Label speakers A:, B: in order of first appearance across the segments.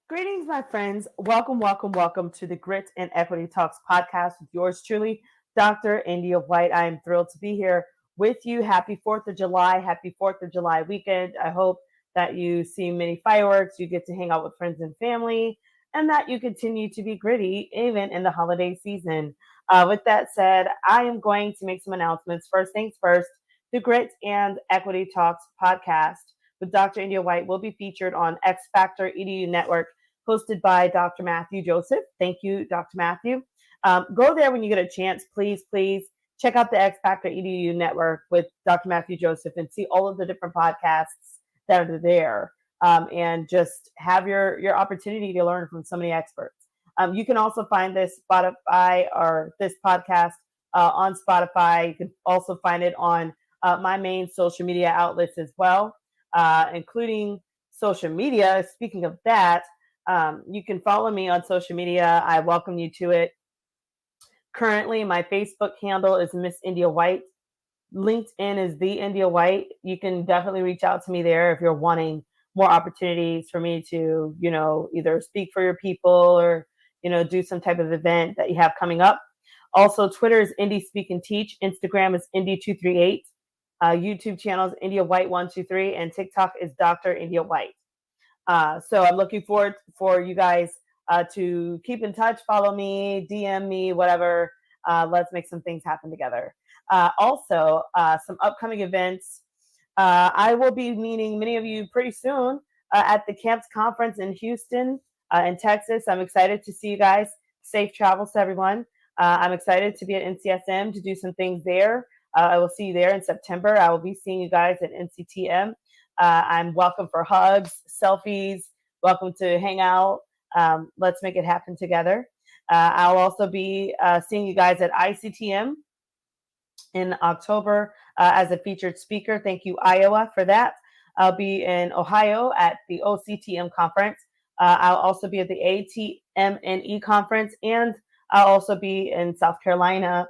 A: Greetings, my friends. Welcome, welcome, welcome to the Grit and Equity Talks podcast with yours truly, Dr. India White. I am thrilled to be here with you. Happy 4th of July. Happy 4th of July weekend. I hope that you see many fireworks, you get to hang out with friends and family, and that you continue to be gritty even in the holiday season. With that said, I am going to make some announcements. First things first, the Grit and Equity Talks podcast with Dr. India White will be featured on X Factor EDU Network, hosted by Dr. Matthew Joseph. Thank you, Dr. Matthew. Go there when you get a chance. Please, please check out the X Factor EDU network with Dr. Matthew Joseph and see all of the different podcasts that are there, and just have your opportunity to learn from so many experts. You can also find this Spotify or this podcast on Spotify. You can also find it on my main social media outlets as well, including social media. Speaking of that, you can follow me on social media. I welcome you to it. Currently, my Facebook handle is Miss India White. LinkedIn is The India White. You can definitely reach out to me there if you're wanting more opportunities for me to, either speak for your people or, do some type of event that you have coming up. Also, Twitter is Indie Speak and Teach. Instagram is Indie238. YouTube channel is India White 123, and TikTok is Dr. India White. So I'm looking forward for you guys to keep in touch, follow me, DM me, whatever. Let's make some things happen together. Also, some upcoming events. I will be meeting many of you pretty soon at the Camps Conference in Houston, in Texas. I'm excited to see you guys. Safe travels to everyone. I'm excited to be at NCSM to do some things there. I will see you there in September. I will be seeing you guys at NCTM. I'm welcome for hugs, selfies, welcome to hang out. Let's make it happen together. I'll also be seeing you guys at ICTM in October as a featured speaker. Thank you, Iowa, for that. I'll be in Ohio at the OCTM conference. I'll also be at the ATMNE conference, and I'll also be in South Carolina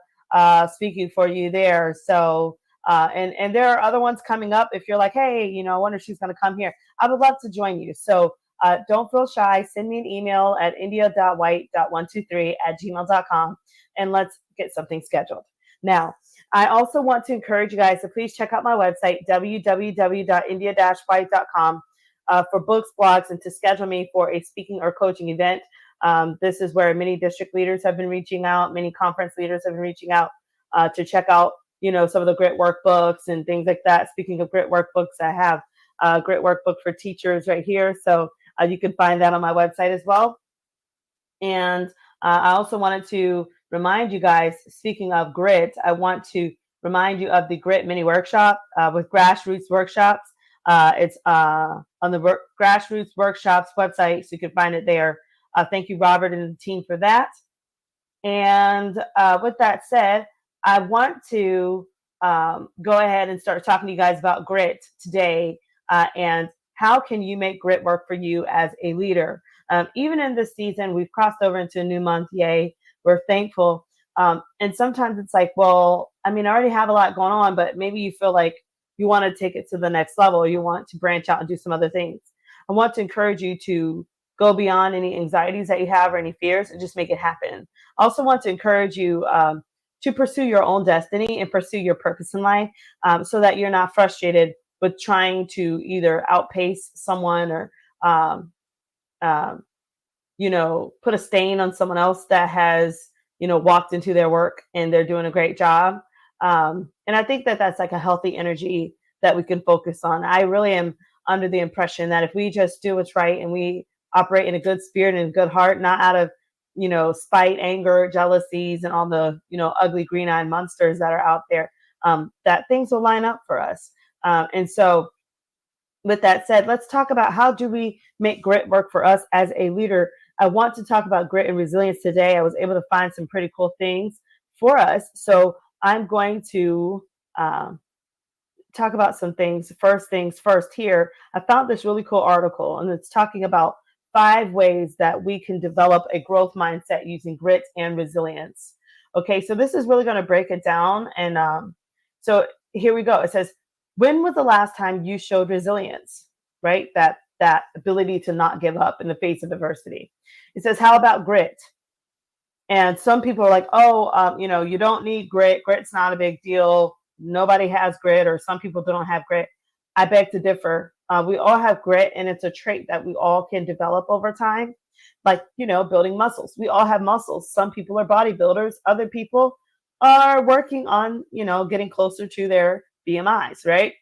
A: speaking for you there. So, and there are other ones coming up. If you're like, hey, I wonder if she's going to come here, I would love to join you. So don't feel shy. Send me an email at india.white.123@gmail.com, and let's get something scheduled. Now, I also want to encourage you guys to please check out my website, www.india-white.com, for books, blogs, and to schedule me for a speaking or coaching event. This is where many district leaders have been reaching out, many conference leaders have been reaching out to check out, some of the grit workbooks and things like that. Speaking of grit workbooks, I have a grit workbook for teachers right here. So you can find that on my website as well. And I also wanted to remind you guys, speaking of grit, I want to remind you of the Grit Mini Workshop with Grassroots Workshops. It's on the Grassroots Workshops website, so you can find it there. Thank you, Robert, and the team for that. And with that said, I want to go ahead and start talking to you guys about grit today, and how can you make grit work for you as a leader. Even in this season, we've crossed over into a new month. Yay. We're thankful. And sometimes it's like, well, I already have a lot going on, but maybe you feel like you want to take it to the next level. You want to branch out and do some other things. I want to encourage you to go beyond any anxieties that you have or any fears and just make it happen. I also want to encourage you to pursue your own destiny and pursue your purpose in life, so that you're not frustrated with trying to either outpace someone or put a stain on someone else that has, walked into their work and they're doing a great job. And I think that that's like a healthy energy that we can focus on. I really am under the impression that if we just do what's right and we operate in a good spirit and a good heart, not out of, spite, anger, jealousies, and all the, ugly green-eyed monsters that are out there, that things will line up for us. And so with that said, let's talk about how do we make grit work for us as a leader. I want to talk about grit and resilience today. I was able to find some pretty cool things for us. So I'm going to talk about some things. First things first here, I found this really cool article, and it's talking about 5 ways that we can develop a growth mindset using grit and resilience. Okay, so this is really going to break it down. And so here we go. It says, when was the last time you showed resilience, right? That that ability to not give up in the face of adversity. It says, how about grit? And some people are like, oh, you don't need grit. Grit's not a big deal. Nobody has grit, or some people don't have grit. I beg to differ. We all have grit, and it's a trait that we all can develop over time. Like, building muscles. We all have muscles. Some people are bodybuilders. Other people are working on, getting closer to their BMIs, right?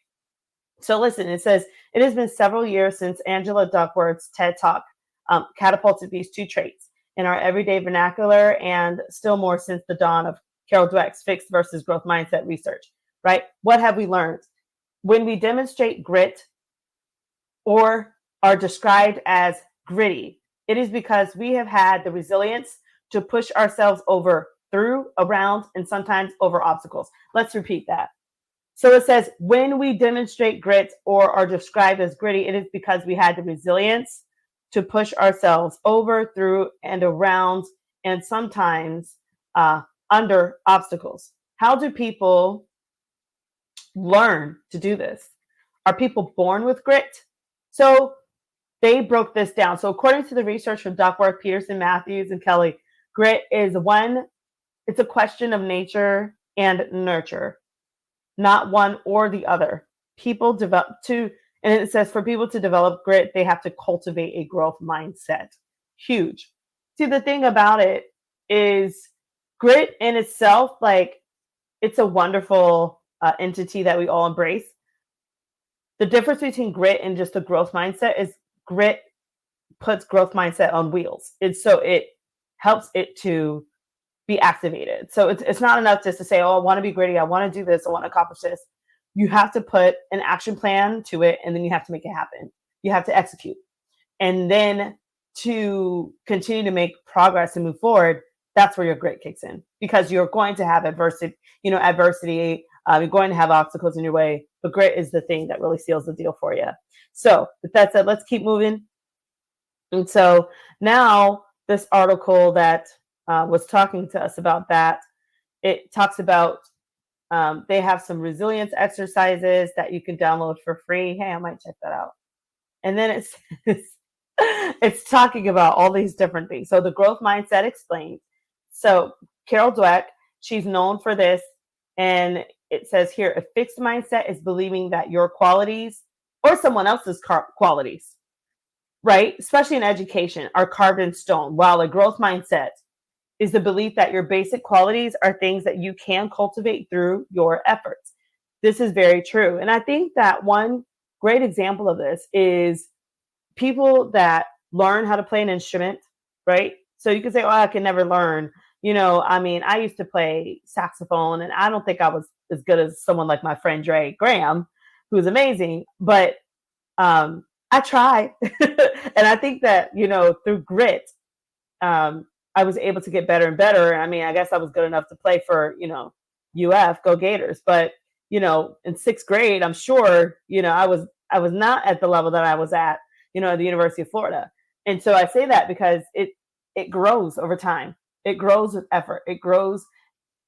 A: So listen, it says, it has been several years since Angela Duckworth's TED Talk catapulted these two traits in our everyday vernacular, and still more since the dawn of Carol Dweck's fixed versus growth mindset research, right? What have we learned? When we demonstrate grit or are described as gritty, it is because we have had the resilience to push ourselves over, through, around, and sometimes over obstacles. Let's repeat that. So it says, when we demonstrate grit or are described as gritty, it is because we had the resilience to push ourselves over, through, and around, and sometimes under obstacles. How do people learn to do this? Are people born with grit? So they broke this down. So according to the research from Duckworth, Peterson, Matthews, and Kelly, grit is it's a question of nature and nurture, not one or the other. People develop and it says for people to develop grit, they have to cultivate a growth mindset. Huge. See, the thing about it is grit in itself, like, it's a wonderful entity that we all embrace. The difference between grit and just a growth mindset is grit puts growth mindset on wheels. It helps it to be activated. So it's not enough just to say, oh, I want to be gritty. I want to do this. I want to accomplish this. You have to put an action plan to it, and then you have to make it happen. You have to execute. And then to continue to make progress and move forward, that's where your grit kicks in, because you're going to have adversity. You're going to have obstacles in your way, but grit is the thing that really seals the deal for you. So with that said, let's keep moving. And so now this article that was talking to us about that, it talks about they have some resilience exercises that you can download for free. Hey, I might check that out. And then it's talking about all these different things. So the growth mindset explained. So Carol Dweck, she's known for this. And it says here, a fixed mindset is believing that your qualities or someone else's qualities, right, especially in education, are carved in stone, while a growth mindset is the belief that your basic qualities are things that you can cultivate through your efforts. This is very true. And I think that one great example of this is people that learn how to play an instrument, right? So you can say, oh, I can never learn. I used to play saxophone, and I don't think I was as good as someone like my friend Dre Graham, who's amazing, but I tried. And I think that, through grit, I was able to get better and better. I guess I was good enough to play for, UF, go Gators. But, in sixth grade, I'm sure, I was not at the level that I was at, at the University of Florida. And so I say that because it grows over time. It grows with effort. It grows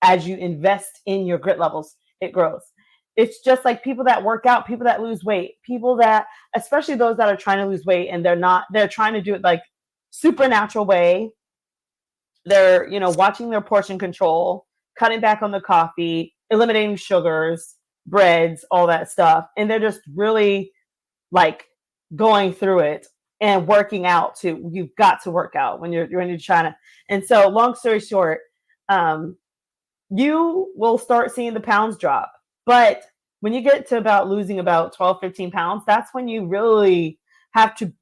A: as you invest in your grit levels. It grows. It's just like people that work out, people that lose weight, people that, especially those that are trying to lose weight and they're trying to do it like supernatural way. They're, watching their portion control, cutting back on the coffee, eliminating sugars, breads, all that stuff. And they're just really like going through it and working out too. You've got to work out when you're trying to. And so long story short, you will start seeing the pounds drop. But when you get to about losing about 12, 15 pounds, that's when you really have to,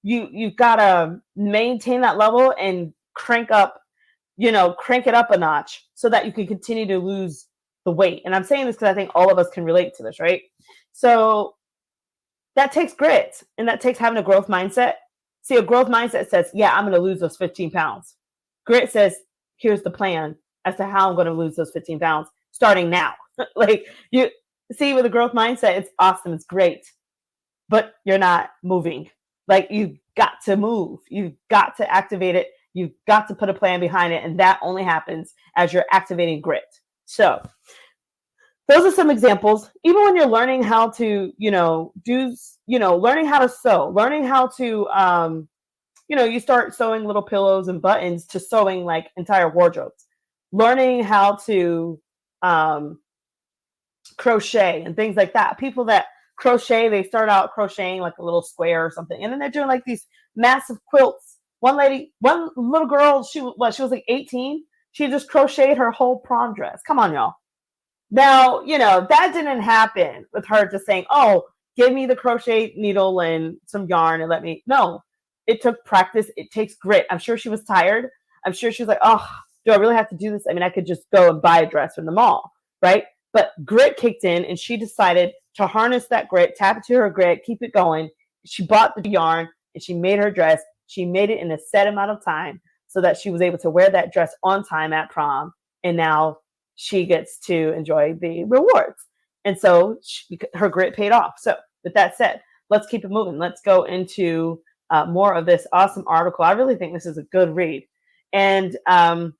A: you've got to maintain that level and crank it up a notch so that you can continue to lose the weight. And I'm saying this because I think all of us can relate to this, right? So that takes grit, and that takes having a growth mindset. See, a growth mindset says, yeah, I'm going to lose those 15 pounds. Grit says, here's the plan as to how I'm going to lose those 15 pounds starting now. Like, you see, with a growth mindset, it's awesome. It's great, but you're not moving. Like, you've got to move. You've got to activate it. You've got to put a plan behind it. And that only happens as you're activating grit. So those are some examples. Even when you're learning how to, learning how to sew, learning how to, you start sewing little pillows and buttons to sewing like entire wardrobes, learning how to um, crochet and things like that. People that crochet, they start out crocheting like a little square or something, and then they're doing like these massive quilts. One little girl, she was like 18. She just crocheted her whole prom dress. Come on, y'all. Now, that didn't happen with her just saying, oh, give me the crochet needle and some yarn and let me. No, it took practice. It takes grit. I'm sure she was tired. I'm sure she was like, oh, do I really have to do this? I mean, I could just go and buy a dress from the mall, right? But grit kicked in and she decided to harness that grit, tap into her grit, keep it going. She bought the yarn and she made her dress. She made it in a set amount of time so that she was able to wear that dress on time at prom. And now she gets to enjoy the rewards. And so her grit paid off. So with that said, let's keep it moving. Let's go into more of this awesome article. I really think this is a good read. And so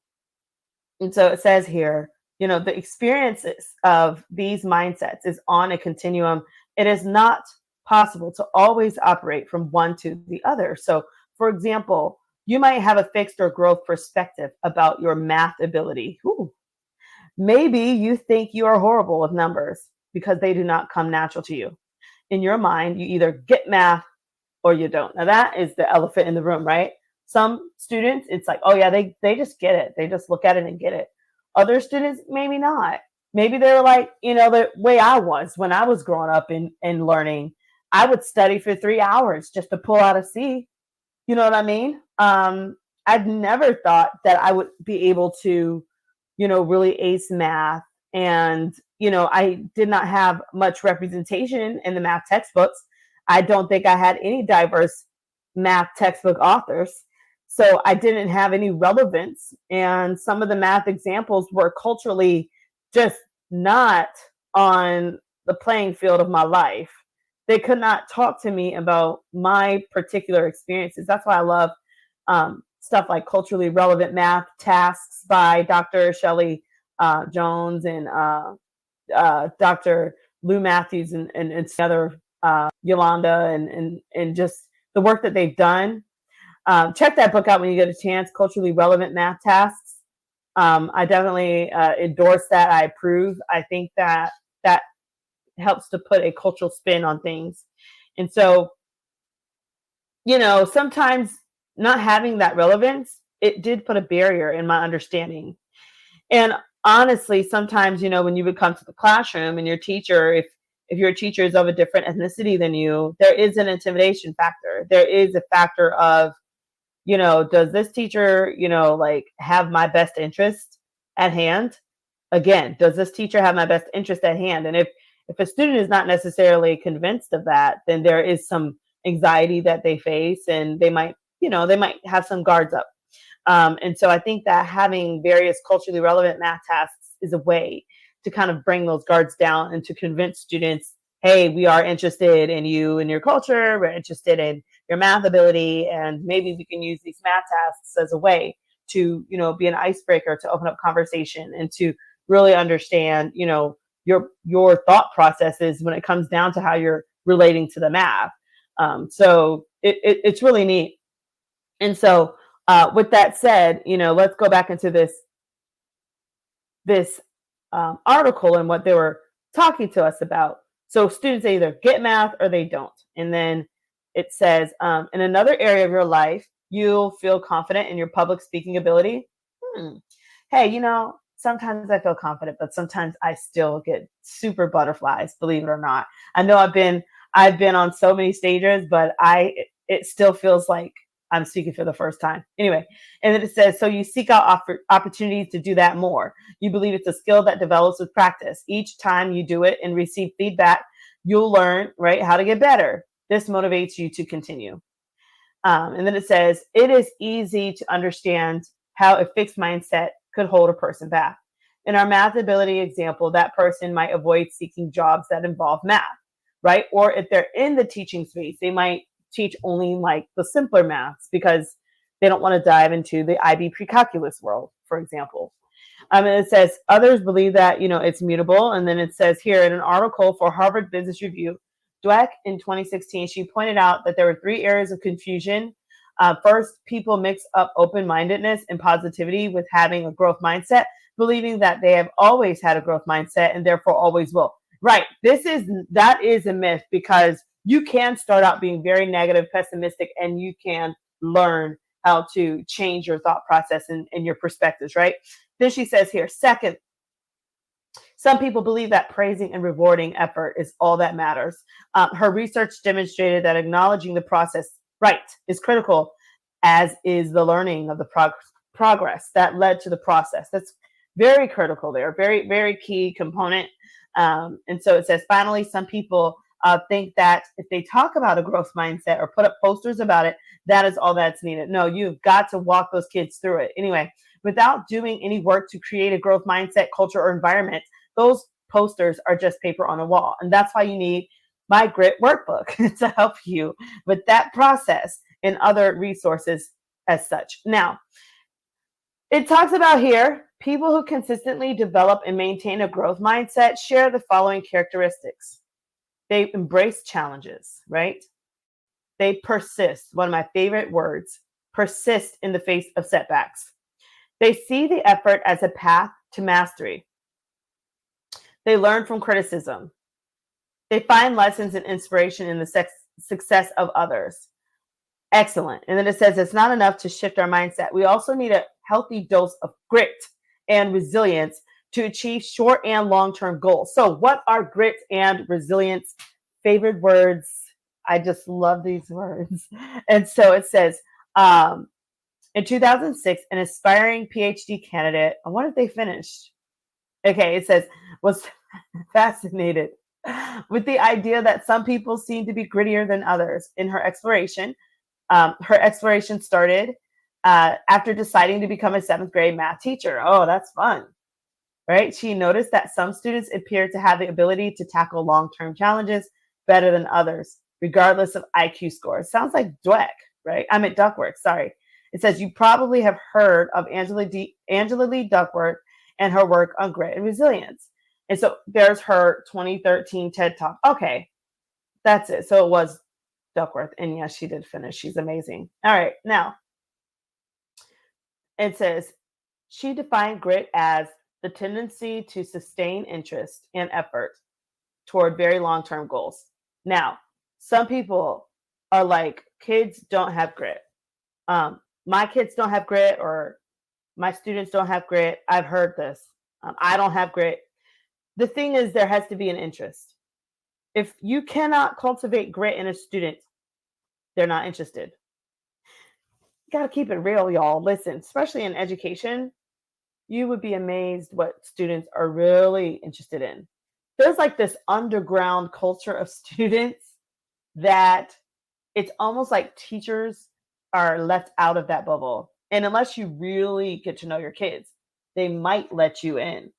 A: it says here, the experiences of these mindsets is on a continuum. It is not possible to always operate from one to the other. So, for example, you might have a fixed or growth perspective about your math ability. Ooh. Maybe you think you are horrible with numbers because they do not come natural to you. In your mind, you either get math or you don't. Now that is the elephant in the room, right? Some students, it's like, oh yeah, they just get it. They just look at it and get it. Other students, maybe not. Maybe they're like, the way I was when I was growing up and learning. I would study for 3 hours just to pull out a C. You know what I mean? I've never thought that I would be able to, really ace math. And, I did not have much representation in the math textbooks. I don't think I had any diverse math textbook authors. So I didn't have any relevance. And some of the math examples were culturally just not on the playing field of my life. They could not talk to me about my particular experiences. That's why I love stuff like culturally relevant math tasks by Dr. Shelley Jones and Dr. Lou Matthews and other Yolanda and just the work that they've done. Check that book out when you get a chance, Culturally Relevant Math Tasks. I definitely endorse that. I approve. I think that helps to put a cultural spin on things. And so, sometimes not having that relevance, it did put a barrier in my understanding. And honestly, sometimes, when you would come to the classroom and your teacher, if your teacher is of a different ethnicity than you, there is an intimidation factor. There is a factor of, does this teacher, like have my best interest at hand? Again, does this teacher have my best interest at hand? And if a student is not necessarily convinced of that, then there is some anxiety that they face and they might have some guards up. And so I think that having various culturally relevant math tasks is a way to kind of bring those guards down and to convince students, hey, we are interested in you and your culture. We're interested in your math ability. And maybe we can use these math tasks as a way to, be an icebreaker, to open up conversation and to really understand, your thought processes when it comes down to how you're relating to the math. So it's really neat. And so with that said, let's go back into this article and what they were talking to us about. So students either get math or they don't. And then it says, in another area of your life, you'll feel confident in your public speaking ability. Hey, sometimes I feel confident, but sometimes I still get super butterflies, believe it or not. I know I've been on so many stages, but it still feels like I'm speaking for the first time. Anyway, and then it says, so you seek out opportunities to do that more. You believe it's a skill that develops with practice. Each time you do it and receive feedback, you'll learn, right, how to get better. This motivates you to continue. And then it says, it is easy to understand how a fixed mindset could hold a person back. In our math ability example, that person might avoid seeking jobs that involve math, right? Or if they're in the teaching space, they might teach only like the simpler maths because they don't want to dive into the IB pre-calculus world, for example. And it says others believe that, it's mutable. And then it says here in an article for Harvard Business Review, Dweck in 2016, she pointed out that there were three areas of confusion. First, people mix up open-mindedness and positivity with having a growth mindset, believing that they have always had a growth mindset and therefore always will. Right. That is a myth, because you can start out being very negative, pessimistic, and you can learn how to change your thought process and your perspectives, right? Then she says here, second, some people believe that praising and rewarding effort is all that matters. Her research demonstrated that acknowledging the process, right, is critical, as is the learning of the progress that led to the process. That's very critical there, very, very key component. And so it says, finally, some people think that if they talk about a growth mindset or put up posters about it, that is all that's needed. No, you've got to walk those kids through it. Anyway, without doing any work to create a growth mindset, culture, or environment, those posters are just paper on a wall. And that's why you need my Grit workbook to help you with that process and other resources as such. Now, it talks about here, people who consistently develop and maintain a growth mindset share the following characteristics. They embrace challenges, right? They persist, one of my favorite words, persist in the face of setbacks. They see the effort as a path to mastery. They learn from criticism. They find lessons and inspiration in the success of others. Excellent. And then it says it's not enough to shift our mindset. We also need a healthy dose of grit and resilience to achieve short and long-term goals. So what are grit and resilience? Favorite words. I just love these words. And so it says, in 2006, an aspiring PhD candidate, I wonder if they finished. Okay, it says, was fascinated with the idea that some people seem to be grittier than others. In her exploration started after deciding to become a seventh grade math teacher. Oh, that's fun, right? She noticed that some students appeared to have the ability to tackle long-term challenges better than others, regardless of IQ scores. Sounds like Dweck, right? I'm at Duckworth, sorry. It says you probably have heard of Angela Lee Duckworth and her work on grit and resilience. And so there's her 2013 TED Talk. Okay, that's it. So it was Duckworth. And yes, she did finish. She's amazing. All right, now it says she defined grit as the tendency to sustain interest and effort toward very long-term goals. Now, some people are like, kids don't have grit. My kids don't have grit, or my students don't have grit. I've heard this. I don't have grit. The thing is, there has to be an interest. If you cannot cultivate grit in a student, they're not interested. You got to keep it real, y'all. Listen, especially in education, you would be amazed what students are really interested in. There's like this underground culture of students that it's almost like teachers are left out of that bubble. And unless you really get to know your kids, they might let you in.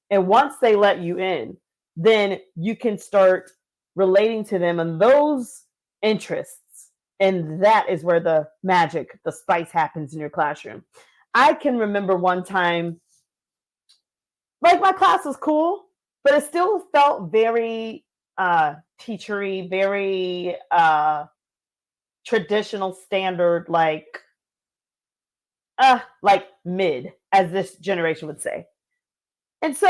A: And once they let you in, then you can start relating to them and those interests. And that is where the magic, the spice happens in your classroom. I can remember one time, like my class was cool, but it still felt very teachery, very traditional standard, like mid, as this generation would say. And so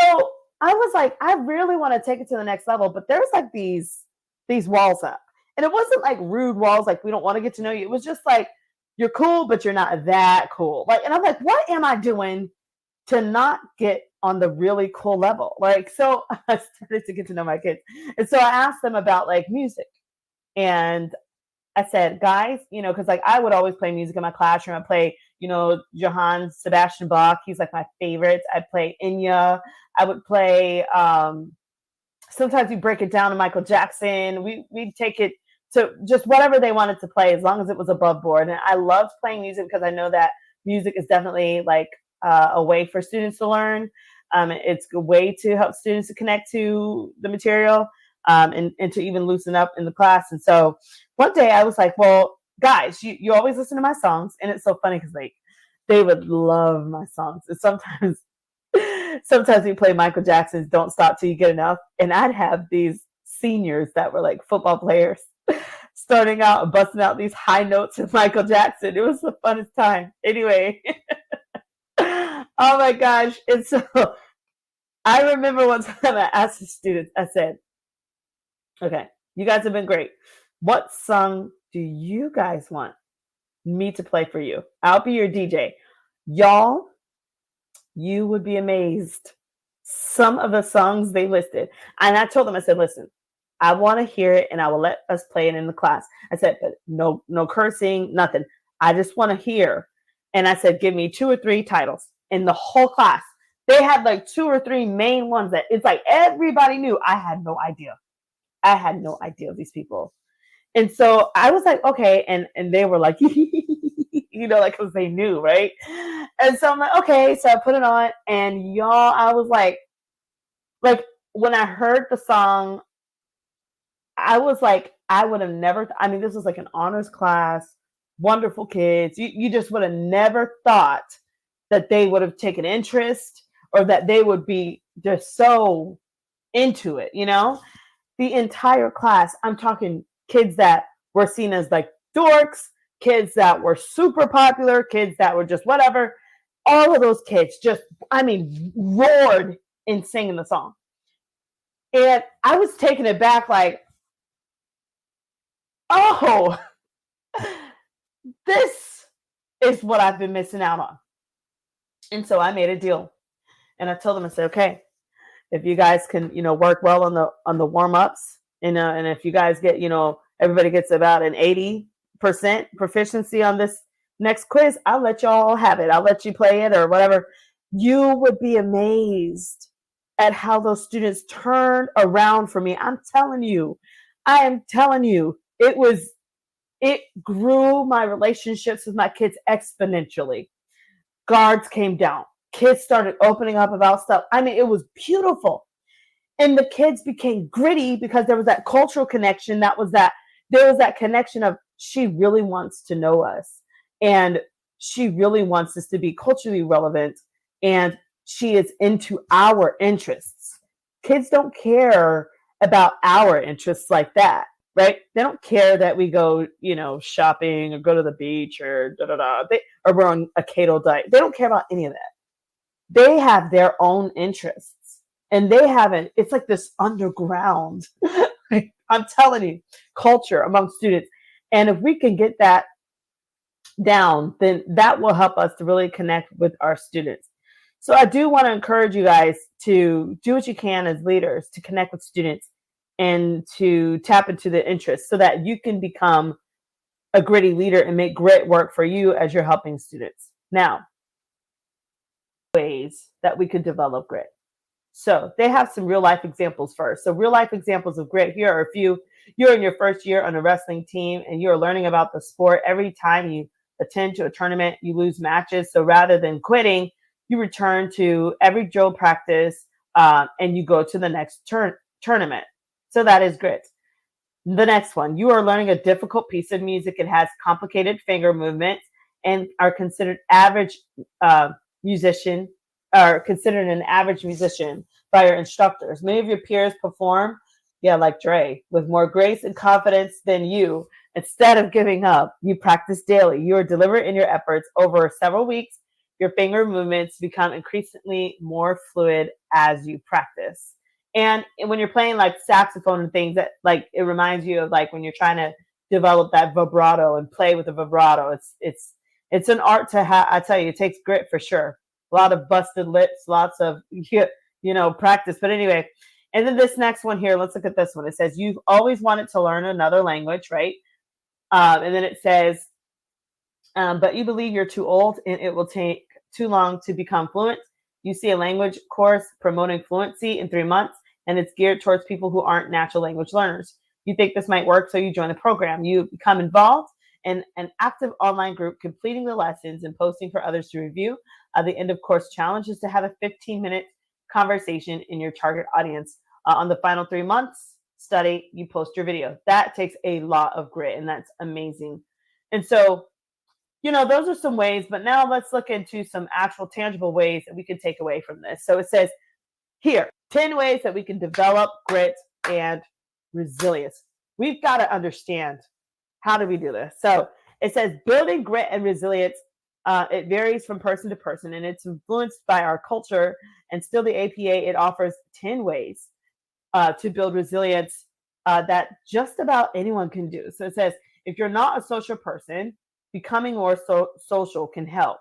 A: I was like, I really want to take it to the next level, but there's like these walls up. And it wasn't like rude walls, like we don't want to get to know you. It was just like, you're cool, but you're not that cool. Like, and I'm like, what am I doing to not get on the really cool level? Like, so I started to get to know my kids. And so I asked them about like music. And I said, guys, because like I would always play music in my classroom. I play, Johann Sebastian Bach. He's like my favorite. I play Enya. I would play, sometimes we break it down to Michael Jackson. We'd take it to just whatever they wanted to play, as long as it was above board. And I loved playing music because I know that music is definitely like a way for students to learn. It's a way to help students to connect to the material. And to even loosen up in the class. And so one day I was like, well, guys, you always listen to my songs. And it's so funny because like they would love my songs. And sometimes Sometimes we play Michael Jackson's Don't Stop Till You Get Enough. And I'd have these seniors that were like football players starting out and busting out these high notes of Michael Jackson. It was the funnest time. Anyway, oh my gosh. And so I remember one time I asked the students, I said, okay, you guys have been great. What song do you guys want me to play for you? I'll be your DJ. Y'all, you would be amazed. Some of the songs they listed. And I told them, I said, listen, I want to hear it and I will let us play it in the class. I said, but no cursing, nothing. I just want to hear. And I said, give me 2 or 3 titles in the whole class. They had like 2 or 3 main ones that it's like everybody knew. I had no idea. I had no idea of these people. And so I was like, okay. And they were like, like, because they knew, right? And so I'm like, okay. So I put it on, and y'all, I was like, when I heard the song, I was like, I would have never, I mean, this was like an honors class, wonderful kids. You just would have never thought that they would have taken interest or that they would be just so into it, The entire class, I'm talking kids that were seen as like dorks, kids that were super popular, kids that were just whatever. All of those kids just, I mean, roared in singing the song. And I was taken aback, like, oh, this is what I've been missing out on. And so I made a deal. And I told them, I said, okay, if you guys can, work well on the warm-ups, and if you guys get, everybody gets about an 80% proficiency on this next quiz, I'll let y'all have it. I'll let you play it or whatever. You would be amazed at how those students turned around for me. I'm telling you, I am telling you, it grew my relationships with my kids exponentially. Guards came down. Kids started opening up about stuff. I mean, it was beautiful. And the kids became gritty because there was that cultural connection. There was that connection of she really wants to know us. And she really wants us to be culturally relevant. And she is into our interests. Kids don't care about our interests like that, right? They don't care that we go, shopping or go to the beach or or we're on a keto diet. They don't care about any of that. They have their own interests, and they haven't. It's like this underground, I'm telling you, culture among students. And if we can get that down, then that will help us to really connect with our students. So I do want to encourage you guys to do what you can as leaders to connect with students and to tap into the interests so that you can become a gritty leader and make grit work for you as you're helping students. Now, ways that we could develop grit. So they have some real life examples first. So real life examples of grit. Here are a few. You're in your first year on a wrestling team and you're learning about the sport. Every time you attend to a tournament, you lose matches. So rather than quitting, you return to every drill practice and you go to the next tournament. So that is grit. The next one, you are learning a difficult piece of music. It has complicated finger movements and are considered average musician are considered an average musician by your instructors. Many of your peers perform, like Dre, with more grace and confidence than you. Instead of giving up, you practice daily. You are deliberate in your efforts. Over several weeks, your finger movements become increasingly more fluid as you practice. And when you're playing like saxophone and things, that like it reminds you of like when you're trying to develop that vibrato and play with a vibrato. It's an art to have. I tell you, it takes grit for sure. A lot of busted lips, lots of practice. But anyway, and then this next one here, let's look at this one. It says you've always wanted to learn another language, right? And then it says, but you believe you're too old and it will take too long to become fluent. You see a language course promoting fluency in 3 months, and it's geared towards people who aren't natural language learners. You think this might work, so you join the program. You become involved in an active online group, completing the lessons and posting for others to review. The end of course challenge is to have a 15-minute conversation in your target audience. On the final 3 months study, you post your video. That takes a lot of grit, and that's amazing. And so those are some ways, but now let's look into some actual tangible ways that we can take away from this. So it says here, 10 ways that we can develop grit and resilience. We've got to understand, how do we do this? So it says building grit and resilience. It varies from person to person, and it's influenced by our culture. And still, the APA, it offers 10 ways to build resilience that just about anyone can do. So it says, if you're not a social person, becoming more social can help.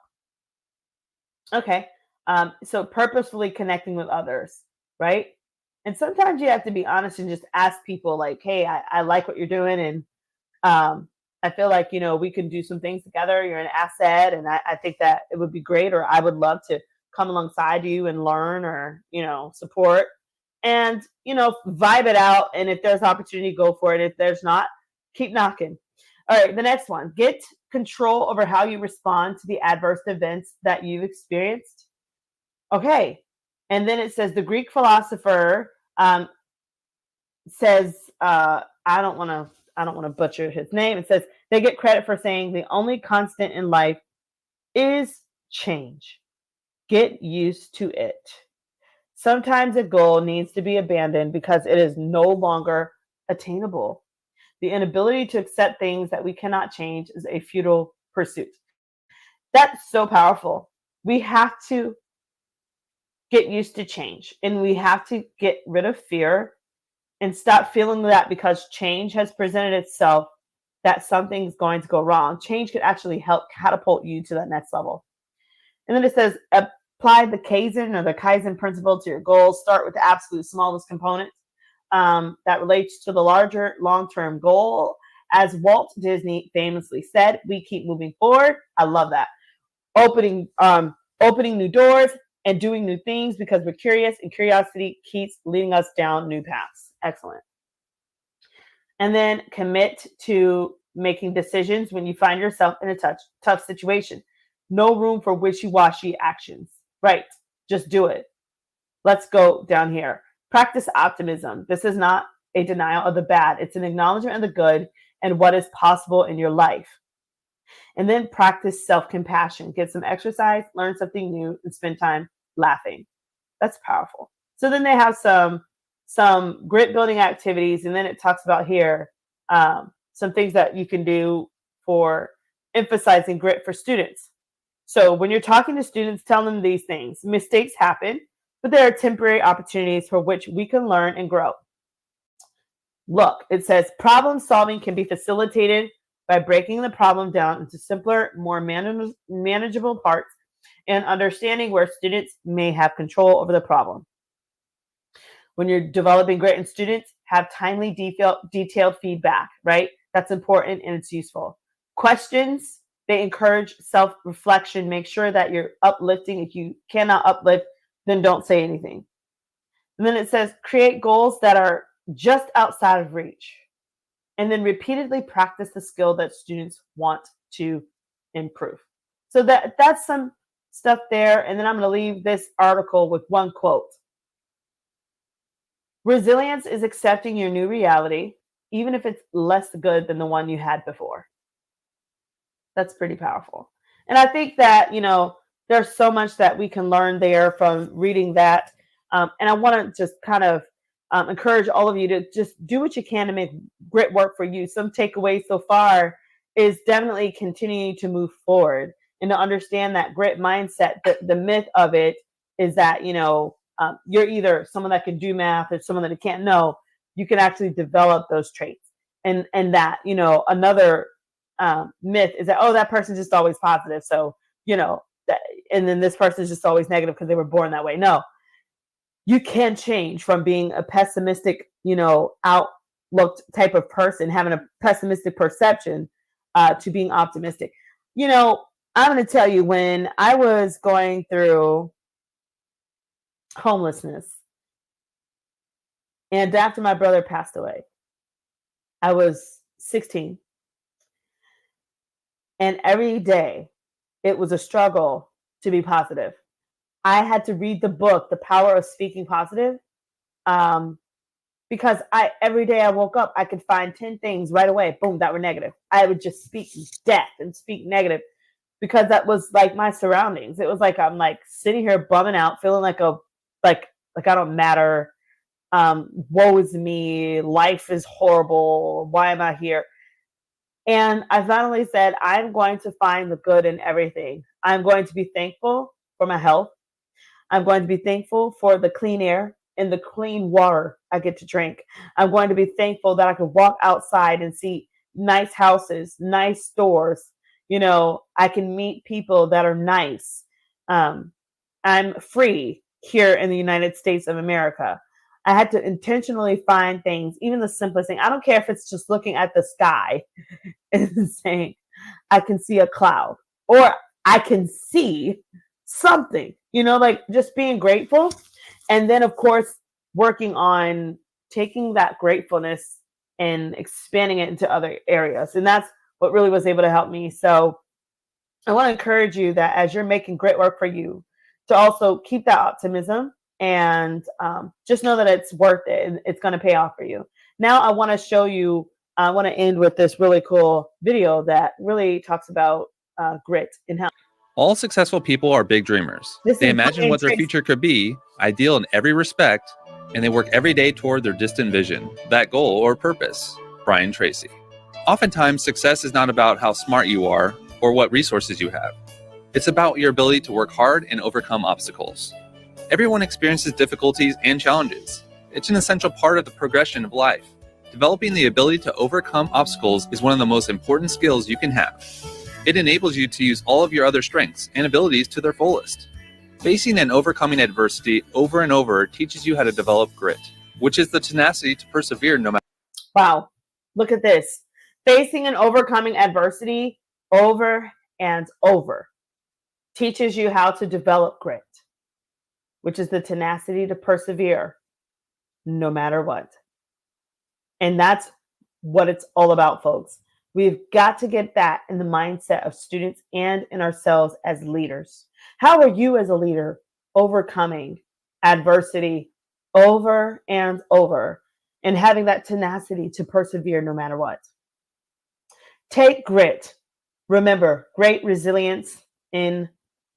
A: Okay. So purposefully connecting with others, right? And sometimes you have to be honest and just ask people, like, hey, I like what you're doing. And I feel like, we can do some things together. You're an asset. And I think that it would be great, or I would love to come alongside you and learn, or, support, and, vibe it out. And if there's opportunity, go for it. If there's not, keep knocking. All right. The next one, get control over how you respond to the adverse events that you've experienced. Okay. And then it says the Greek philosopher says, I don't want to butcher his name. It says they get credit for saying the only constant in life is change. Get used to it. Sometimes a goal needs to be abandoned because it is no longer attainable. The inability to accept things that we cannot change is a futile pursuit. That's so powerful. We have to get used to change, and we have to get rid of fear and stop feeling that because change has presented itself, that something's going to go wrong. Change could actually help catapult you to that next level. And then it says, apply the Kaizen principle to your goals. Start with the absolute smallest component that relates to the larger long-term goal. As Walt Disney famously said, we keep moving forward. I love that. Opening new doors and doing new things because we're curious, and curiosity keeps leading us down new paths. Excellent. And then commit to making decisions when you find yourself in a tough situation. No room for wishy-washy actions. Right. Just do it. Let's go down here. Practice optimism. This is not a denial of the bad. It's an acknowledgement of the good and what is possible in your life. And then practice self-compassion. Get some exercise, learn something new, and spend time laughing. That's powerful. So then they have some grit building activities, and then it talks about here some things that you can do for emphasizing grit for students. So when you're talking to students, tell them these things. Mistakes happen, but there are temporary opportunities for which we can learn and grow. Look, it says problem solving can be facilitated by breaking the problem down into simpler, more manageable parts and understanding where students may have control over the problem. When you're developing grit in students, have timely, detailed feedback, right? That's important and it's useful. Questions, they encourage self-reflection. Make sure that you're uplifting. If you cannot uplift, then don't say anything. And then it says create goals that are just outside of reach. And then repeatedly practice the skill that students want to improve. So that's some stuff there. And then I'm going to leave this article with one quote. Resilience is accepting your new reality, even if it's less good than the one you had before. That's pretty powerful. And I think that, there's so much that we can learn there from reading that. And I want to just kind of encourage all of you to just do what you can to make grit work for you. Some takeaways so far is definitely continuing to move forward and to understand that grit mindset. The myth of it is that, you're either someone that can do math or someone that can't. No, you can actually develop those traits. And that, another myth is that, oh, that person's just always positive. So, and then this person is just always negative because they were born that way. No, you can change from being a pessimistic, outlook type of person, having a pessimistic perception, to being optimistic. I'm going to tell you, when I was going through homelessness and after my brother passed away, I was 16. And every day it was a struggle to be positive. I had to read the book, The Power of Speaking Positive, because every day I woke up, I could find 10 things right away, boom, that were negative. I would just speak death and speak negative. because that was like my surroundings. It was like I'm like sitting here bumming out, feeling like like I don't matter. Woe is me. Life is horrible. Why am I here? And I finally said, I'm going to find the good in everything. I'm going to be thankful for my health. I'm going to be thankful for the clean air and the clean water I get to drink. I'm going to be thankful that I can walk outside and see nice houses, nice stores. I can meet people that are nice. Um, I'm free here in the United States of America. I had to intentionally find things, even the simplest thing. I don't care if it's just looking at the sky and saying, I can see a cloud or I can see something, like just being grateful. And then, of course, working on taking that gratefulness and expanding it into other areas. And that's what really was able to help me. So I want to encourage you that as you're making great work for you, to also keep that optimism and just know that it's worth it and it's going to pay off for you. Now, I want to show you, I want to end with this really cool video that really talks about grit and how
B: all successful people are big dreamers. They imagine what their future could be, ideal in every respect, and they work every day toward their distant vision, that goal or purpose. Brian Tracy. Oftentimes, success is not about how smart you are or what resources you have. It's about your ability to work hard and overcome obstacles. Everyone experiences difficulties and challenges. It's an essential part of the progression of life. Developing the ability to overcome obstacles is one of the most important skills you can have. It enables you to use all of your other strengths and abilities to their fullest. Facing and overcoming adversity over and over teaches you how to develop grit, which is the tenacity to persevere no matter.
A: Wow, look at this. Facing and overcoming adversity over and over teaches you how to develop grit, which is the tenacity to persevere no matter what. And that's what it's all about, folks. We've got to get that in the mindset of students and in ourselves as leaders. How are you as a leader overcoming adversity over and over and having that tenacity to persevere no matter what? Take grit. Remember, great resilience in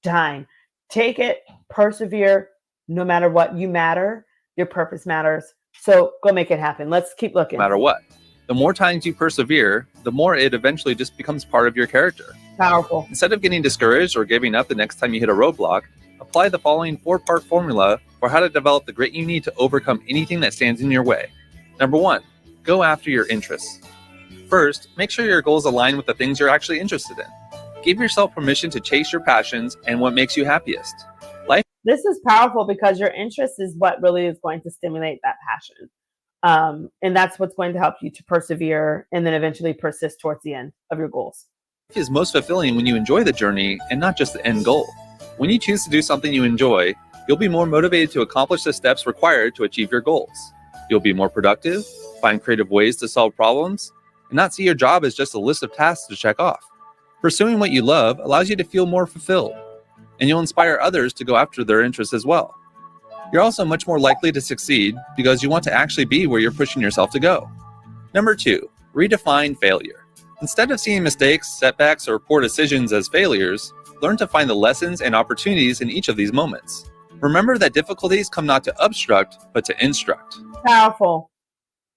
A: time. Take it, persevere no matter what. You matter. Your purpose matters. So go make it happen. Let's keep looking.
B: No matter what. The more times you persevere, the more it eventually just becomes part of your character.
A: Powerful.
B: Instead of getting discouraged or giving up the next time you hit a roadblock, apply the following 4-part formula for how to develop the grit you need to overcome anything that stands in your way. Number 1, go after your interests. First, make sure your goals align with the things you're actually interested in. Give yourself permission to chase your passions and what makes you happiest.
A: This is powerful because your interest is what really is going to stimulate that passion. And that's what's going to help you to persevere and then eventually persist towards the end of your goals.
B: Life is most fulfilling when you enjoy the journey and not just the end goal. When you choose to do something you enjoy, you'll be more motivated to accomplish the steps required to achieve your goals. You'll be more productive, find creative ways to solve problems, and not see your job as just a list of tasks to check off. Pursuing what you love allows you to feel more fulfilled, and you'll inspire others to go after their interests as well. You're also much more likely to succeed because you want to actually be where you're pushing yourself to go. Number 2, redefine failure. Instead of seeing mistakes, setbacks, or poor decisions as failures, learn to find the lessons and opportunities in each of these moments. Remember that difficulties come not to obstruct, but to instruct.
A: Powerful.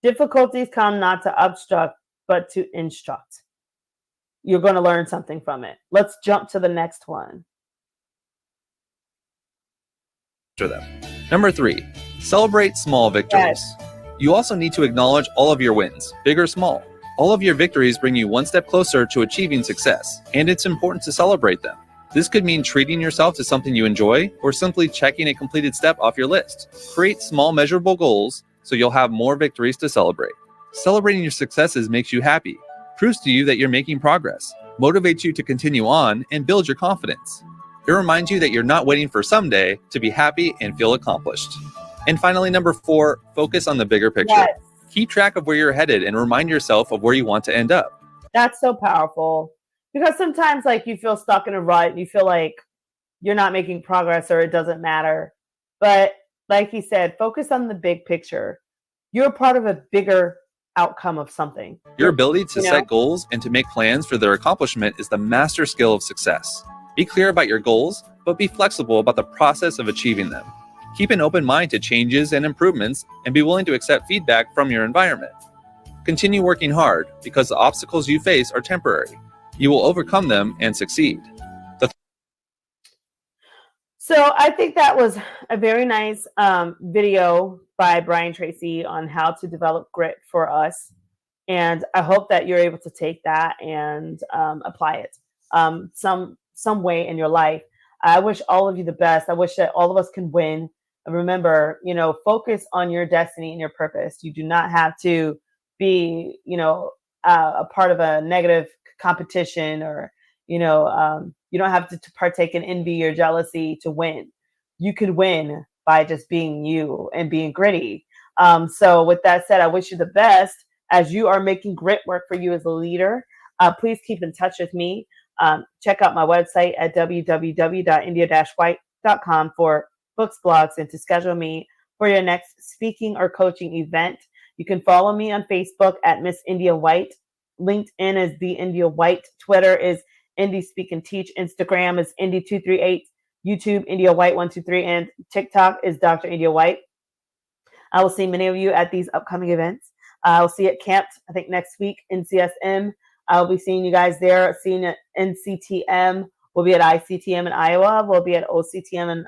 A: Difficulties come not to obstruct, but to instruct. You're going to learn something from it. Let's jump to the next one.
B: Number 3, celebrate small victories. Yes. You also need to acknowledge all of your wins, big or small. All of your victories bring you one step closer to achieving success, and it's important to celebrate them. This could mean treating yourself to something you enjoy or simply checking a completed step off your list. Create small measurable goals so you'll have more victories to celebrate. Celebrating your successes makes you happy, proves to you that you're making progress, motivates you to continue on, and builds your confidence. It reminds you that you're not waiting for someday to be happy and feel accomplished. And finally, number 4, focus on the bigger picture. Yes. Keep track of where you're headed and remind yourself of where you want to end up.
A: That's so powerful. Because sometimes you feel stuck in a rut, you feel like you're not making progress or it doesn't matter. But like he said, focus on the big picture. You're part of a bigger outcome of something.
B: Your ability to
A: You know?
B: set goals and to make plans for their accomplishment is the master skill of success. Be clear about your goals, but be flexible about the process of achieving them. Keep an open mind to changes and improvements, and be willing to accept feedback from your environment. Continue working hard, because the obstacles you face are temporary. You will overcome them and succeed.
A: So I think that was a very nice video by Brian Tracy on how to develop grit for us. And I hope that you're able to take that and apply it some way in your life. I wish all of you the best. I wish that all of us can win. Remember, focus on your destiny and your purpose. You do not have to be, a part of a negative competition, or you don't have to partake in envy or jealousy to win. You could win by just being you and being gritty. So with that said, I wish you the best as you are making grit work for you as a leader. Please keep in touch with me. Check out my website at www.india-white.com for books, blogs, and to schedule me for your next speaking or coaching event. You can follow me on Facebook at Miss India White. LinkedIn is The India White. Twitter is Indie Speak and Teach. Instagram is Indie238. YouTube, India White 123. And TikTok is Dr. India White. I will see many of you at these upcoming events. I'll see you at camp, I think next week, in CSM. I'll be seeing you guys there. Seeing at NCTM. We'll be at ICTM in Iowa. We'll be at OCTM in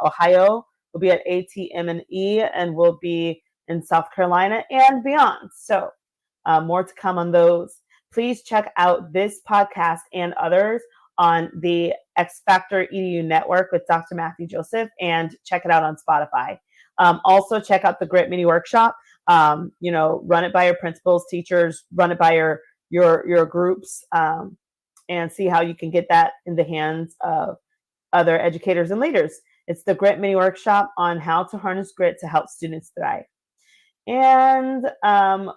A: Ohio. We'll be at ATM and E, and we'll be in South Carolina and beyond. So more to come on those. Please check out this podcast and others on the X Factor EDU network with Dr. Matthew Joseph, and check it out on Spotify. Also check out the Grit Mini Workshop. Run it by your principals, teachers, run it by your groups, and see how you can get that in the hands of other educators and leaders. It's the Grit Mini Workshop on how to harness grit to help students thrive. And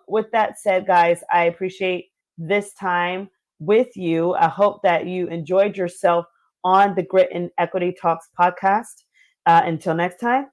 A: with that said, guys, I appreciate this time with you. I hope that you enjoyed yourself on the Grit and Equity Talks podcast. Until next time,